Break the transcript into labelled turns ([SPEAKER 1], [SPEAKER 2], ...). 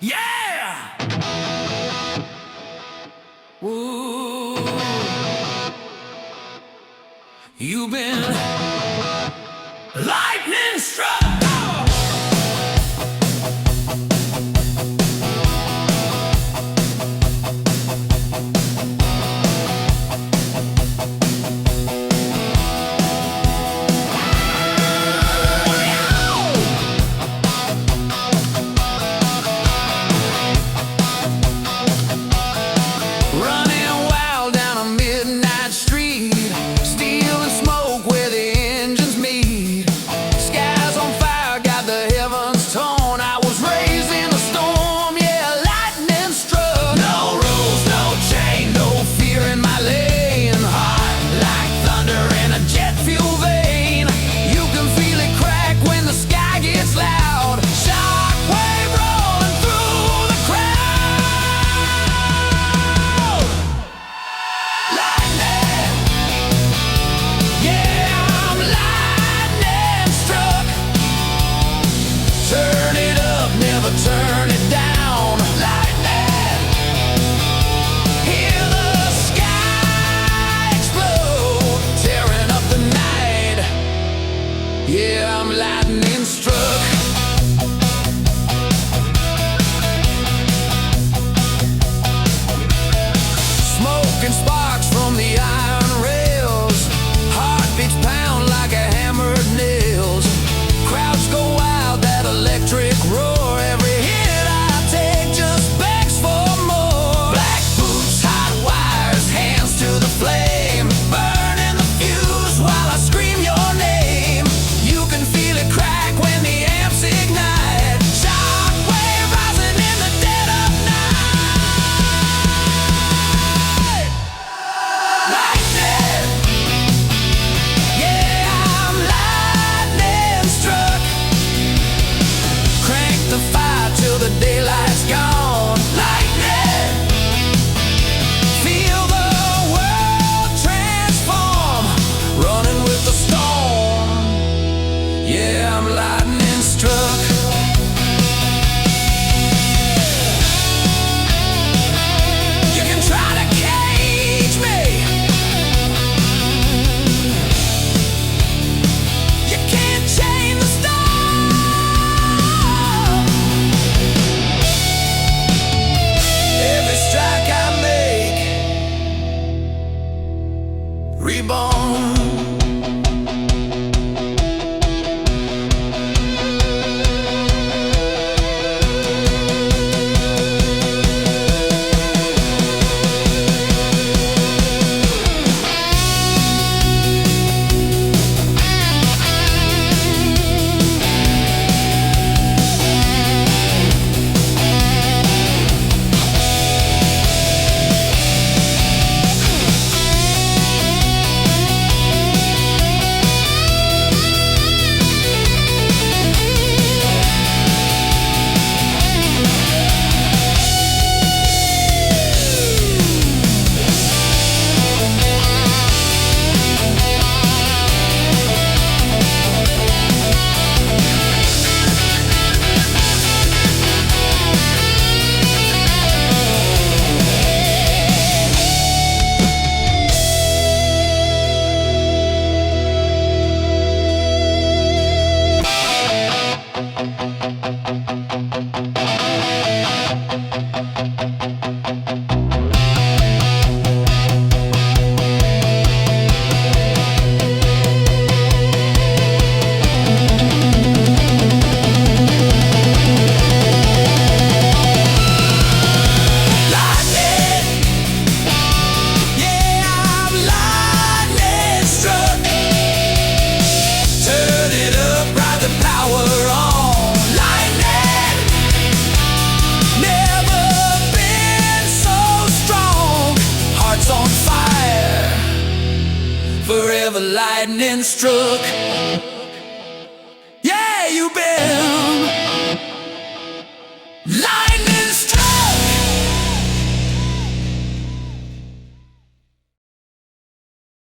[SPEAKER 1] Yeah! Ooh. You've been lightning struck. Running wild down a midnight street, stealing smoke where the engines meet. Skies on fire, got the heavens torn. I was raised in a storm, yeah, lightning struck. No rules, no chain, no fear in my lane. Hot like thunder in a jet fuel vein. You can feel it crack when the sky gets loud. Shockwave rolling through the crowd. Lightning, yeah, I'm lightning struck. Turn it up, never turn it down. Lightning, hear the sky explode, tearing up the night. Yeah, I'm lightning struck. Smoke and sparks from the iron rails. Heartbeats pound like a hammered nails. Crowds go wild, that electric roar. Every hit I take just begs for more. Black boots, hot wires, hands to the flame. Burning the fuse while I scream your name. You can feel it crack when the amps ignite. Shockwave rising in the dead of night. Lightning, yeah, I'm lightning struck. Crank the fire till the daylight's gone. Lightning, feel the world transform, running with the storm. Yeah, I'm lightning struck. You can try to cage me, you can't chain the storm. Every strike I make, reborn. Forever lightning struck. Yeah, you've been